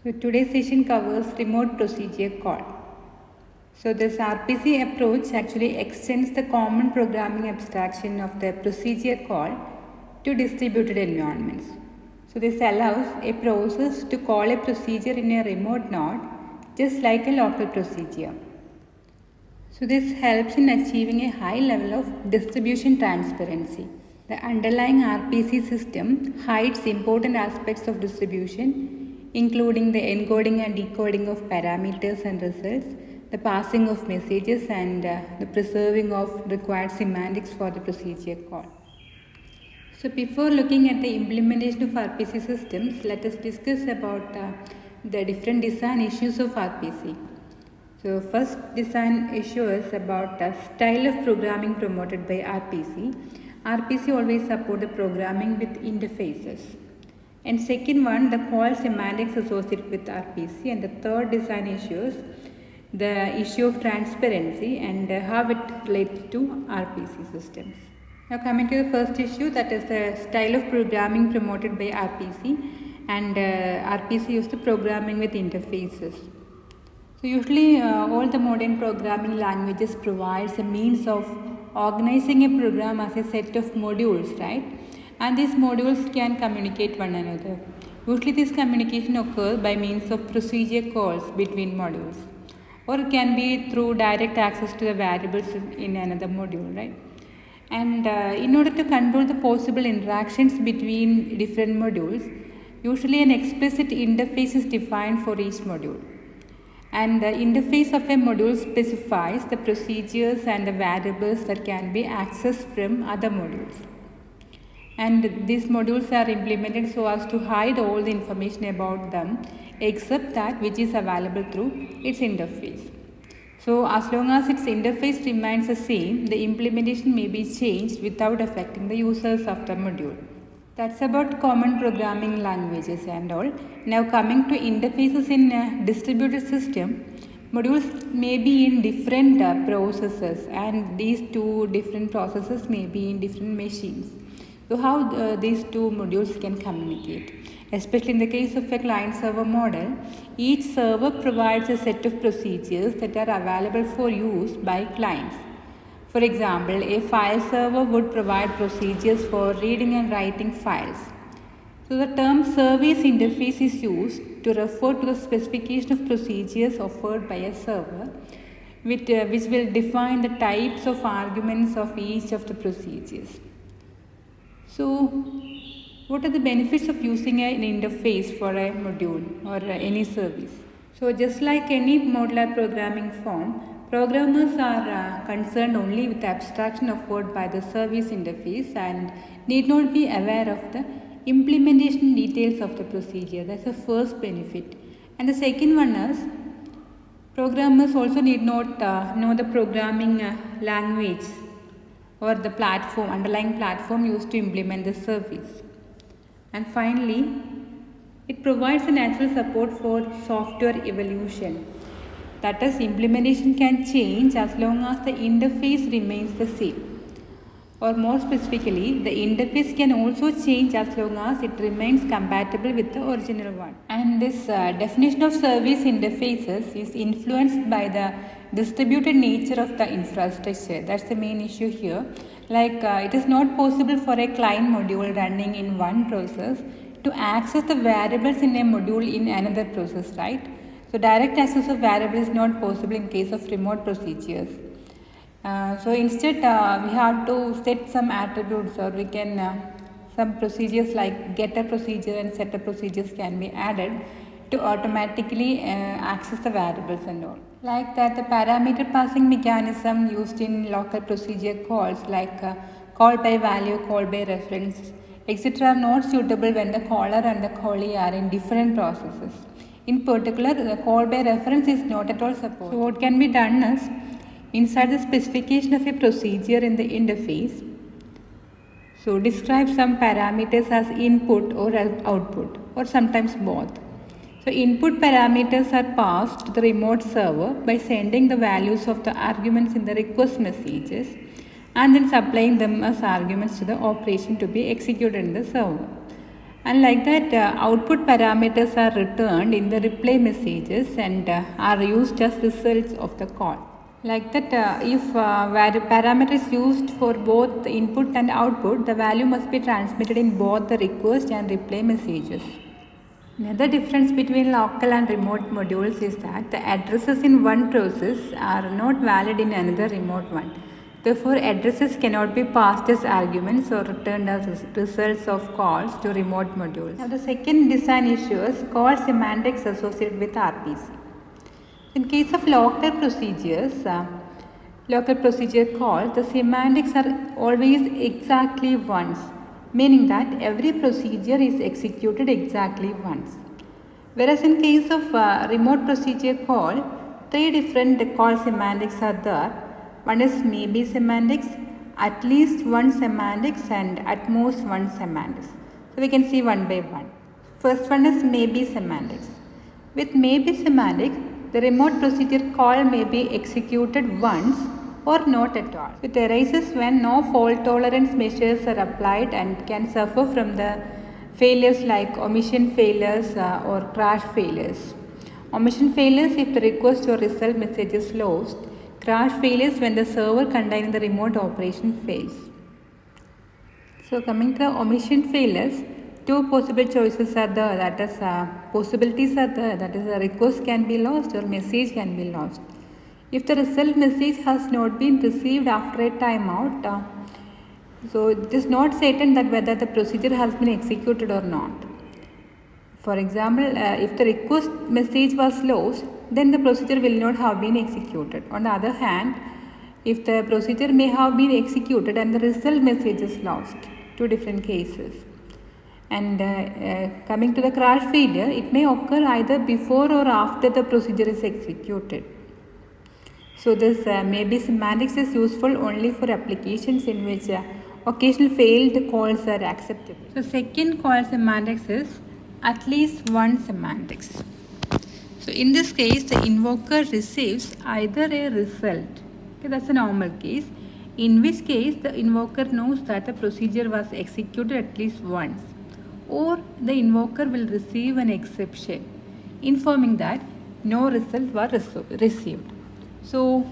So today's session covers remote procedure call. So this RPC approach actually extends the common programming abstraction of the procedure call to distributed environments. So this allows a process to call a procedure in a remote node just like a local procedure. So this helps in achieving a high level of distribution transparency. The underlying RPC system hides important aspects of distribution, including the encoding and decoding of parameters and results, the passing of messages, and the preserving of required semantics for the procedure call. So before looking at the implementation of RPC systems, let us discuss about the different design issues of RPC. So first design issue is about the style of programming promoted by RPC. RPC always support the programming with interfaces. And second one, the call semantics associated with RPC. And the third design issue is the issue of transparency and how it relates to RPC systems. Now coming to the first issue, that is the style of programming promoted by RPC, and RPC used to programming with interfaces. So usually all the modern programming languages provides a means of organizing a program as a set of modules, right? And these modules can communicate one another. Usually this communication occurs by means of procedure calls between modules, or it can be through direct access to the variables in another module, right? And in order to control the possible interactions between different modules, usually an explicit interface is defined for each module. And the interface of a module specifies the procedures and the variables that can be accessed from other modules. And these modules are implemented so as to hide all the information about them except that which is available through its interface. So as long as its interface remains the same, the implementation may be changed without affecting the users of the module. That's about common programming languages and all. Now coming to interfaces in a distributed system, modules may be in different processes, and these two different processes may be in different machines. So how these two modules can communicate? Especially in the case of a client-server model, each server provides a set of procedures that are available for use by clients. For example, a file server would provide procedures for reading and writing files. So the term service interface is used to refer to the specification of procedures offered by a server, which will define the types of arguments of each of the procedures. So what are the benefits of using an interface for a module or any service? So just like any modular programming form, programmers are concerned only with the abstraction offered by the service interface and need not be aware of the implementation details of the procedure. That's the first benefit. And the second one is programmers also need not know the programming language or the platform, underlying platform used to implement the service. And finally, it provides a natural support for software evolution. That is, implementation can change as long as the interface remains the same. Or more specifically, the interface can also change as long as it remains compatible with the original one. And this definition of service interfaces is influenced by the distributed nature of the infrastructure. That's the main issue here. Like it is not possible for a client module running in one process to access the variables in a module in another process, right? So direct access of variables is not possible in case of remote procedures. So instead we have to set some attributes, or we can some procedures like getter procedure and setter procedures can be added to automatically access the variables and all. Like that, the parameter passing mechanism used in local procedure calls like call by value, call by reference, etc. are not suitable when the caller and the callee are in different processes. In particular, the call by reference is not at all supported. So what can be done is, inside the specification of a procedure in the interface, so describe some parameters as input or as output, or sometimes both. So input parameters are passed to the remote server by sending the values of the arguments in the request messages and then supplying them as arguments to the operation to be executed in the server. And like that, output parameters are returned in the reply messages and are used as results of the call. Like that, if parameter is used for both the input and output, the value must be transmitted in both the request and reply messages. Another difference between local and remote modules is that the addresses in one process are not valid in another remote one. Therefore, addresses cannot be passed as arguments or returned as results of calls to remote modules. Now, the second design issue is call semantics associated with RPC. In case of local procedures, local procedure call, the semantics are always exactly once, meaning that every procedure is executed exactly once. Whereas in case of remote procedure call, three different call semantics are there. One is maybe semantics, at least one semantics, and at most one semantics. So we can see one by one. First one is maybe semantics. With maybe semantic, the remote procedure call may be executed once or not at all. It arises when no fault tolerance measures are applied and can suffer from the failures like omission failures or crash failures. Omission failures if the request or result message is lost. Crash failures when the server containing the remote operation fails. So coming to the omission failures, two possible choices are there, that is possibilities are there, that is a request can be lost or message can be lost. If the result message has not been received after a timeout, so it is not certain that whether the procedure has been executed or not. For example, if the request message was lost, then the procedure will not have been executed. On the other hand, if the procedure may have been executed and the result message is lost, two different cases. And coming to the crash failure, it may occur either before or after the procedure is executed. So this maybe semantics is useful only for applications in which occasional failed calls are acceptable. So second call semantics is at least one semantics. So in this case, the invoker receives either a result, okay, that's a normal case, in which case the invoker knows that the procedure was executed at least once, or the invoker will receive an exception informing that no result was received. So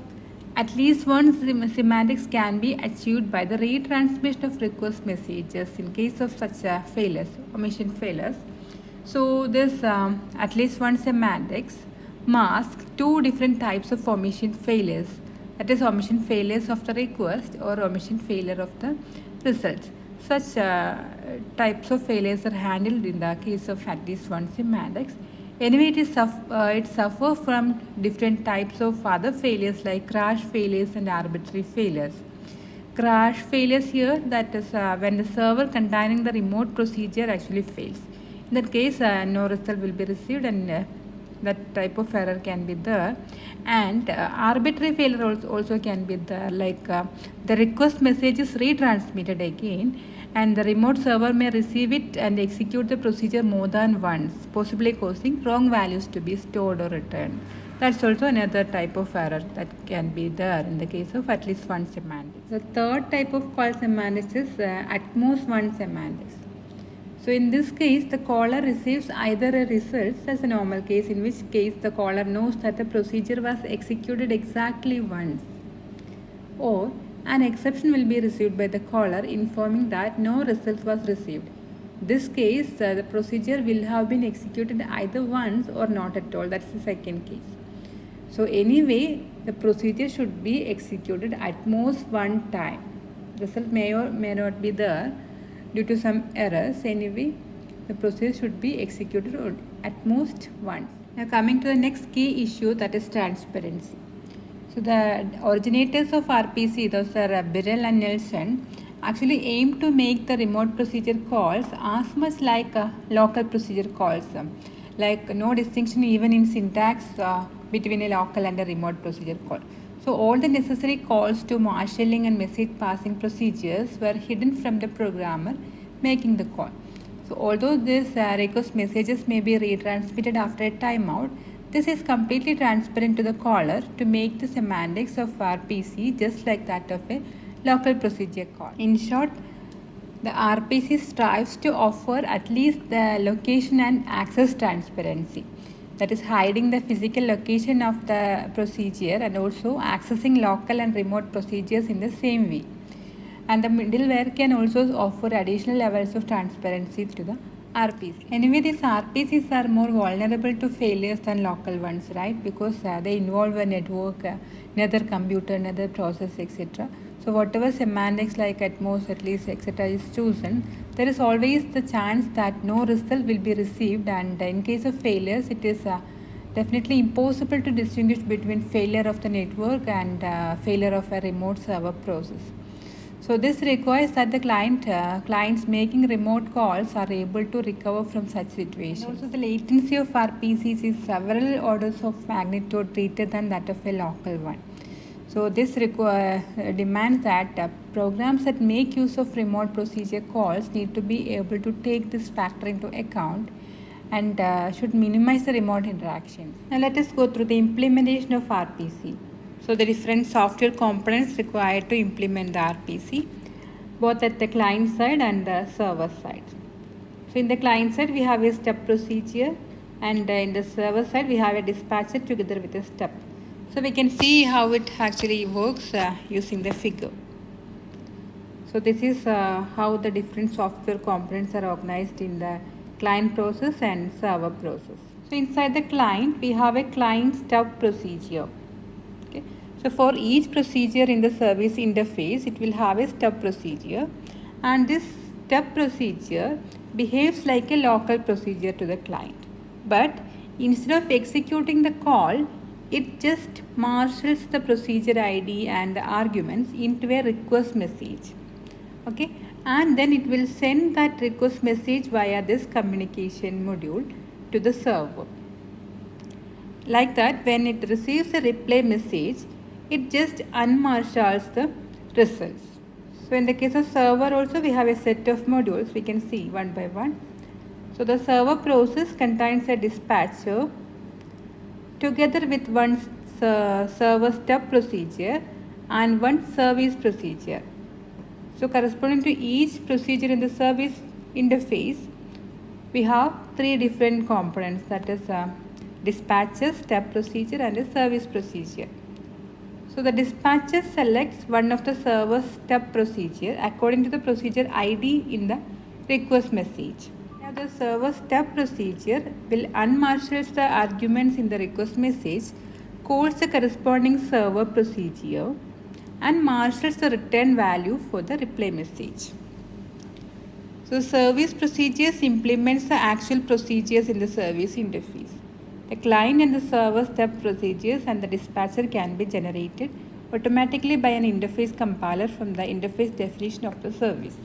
at least one semantics can be achieved by the retransmission of request messages in case of such failures, omission failures. So this at least one semantics masks two different types of omission failures, that is omission failures of the request or omission failure of the result. Such types of failures are handled in the case of at least one semantics. Anyway, it suffers from different types of other failures like crash failures and arbitrary failures. Crash failures here, that is when the server containing the remote procedure actually fails. In that case, no result will be received and that type of error can be there. And arbitrary failure also can be there, like the request message is retransmitted again and the remote server may receive it and execute the procedure more than once, possibly causing wrong values to be stored or returned. That's also another type of error that can be there in the case of at least one semantics. The third type of call semantics is at most one semantics. So in this case, the caller receives either a result, as a normal case, in which case the caller knows that the procedure was executed exactly once, or an exception will be received by the caller informing that no result was received. In this case, the procedure will have been executed either once or not at all. That's the second case. So anyway, the procedure should be executed at most one time. Result may or may not be there due to some errors. Anyway, the procedure should be executed at most once. Now coming to the next key issue, that is transparency. So the originators of RPC, those are Birrell and Nelson, actually aim to make the remote procedure calls as much like local procedure calls, like no distinction even in syntax between a local and a remote procedure call. So all the necessary calls to marshalling and message passing procedures were hidden from the programmer making the call. So although these request messages may be retransmitted after a timeout, this is completely transparent to the caller to make the semantics of RPC just like that of a local procedure call. In short, The RPC strives to offer at least the location and access transparency, that is hiding the physical location of the procedure and also accessing local and remote procedures in the same way. And the middleware can also offer additional levels of transparency to the RPC. Anyway, these RPCs are more vulnerable to failures than local ones, right? Because they involve a network, another computer, another process, etc. So whatever semantics like at most, at least, etc. is chosen, there is always the chance that no result will be received, and in case of failures, it is definitely impossible to distinguish between failure of the network and failure of a remote server process. So this requires that the clients making remote calls are able to recover from such situations. And also the latency of RPCs is several orders of magnitude greater than that of a local one. So this demands that programs that make use of remote procedure calls need to be able to take this factor into account and should minimize the remote interactions. Now let us go through the implementation of RPC. So the different software components required to implement the RPC, both at the client side and the server side. So in the client side we have a step procedure, and in the server side we have a dispatcher together with a step. So we can see how it actually works using the figure. So this is how the different software components are organized in the client process and server process. So inside the client we have a client step procedure. Okay. So for each procedure in the service interface, it will have a step procedure, and this step procedure behaves like a local procedure to the client. But instead of executing the call, it just marshals the procedure ID and the arguments into a request message. Okay, and then it will send that request message via this communication module to the server. Like that, when it receives a reply message, it just unmarshals the results. So in the case of server also, we have a set of modules we can see one by one. So the server process contains a dispatcher together with one server step procedure and one service procedure. So corresponding to each procedure in the service interface, we have three different components, that is dispatcher, step procedure and a service procedure. So the dispatcher selects one of the server step procedure according to the procedure ID in the request message. Now the server step procedure will unmarshals the arguments in the request message, calls the corresponding server procedure and marshals the return value for the reply message. So service procedures implements the actual procedures in the service interface. The client and the server step procedures and the dispatcher can be generated automatically by an interface compiler from the interface definition of the service.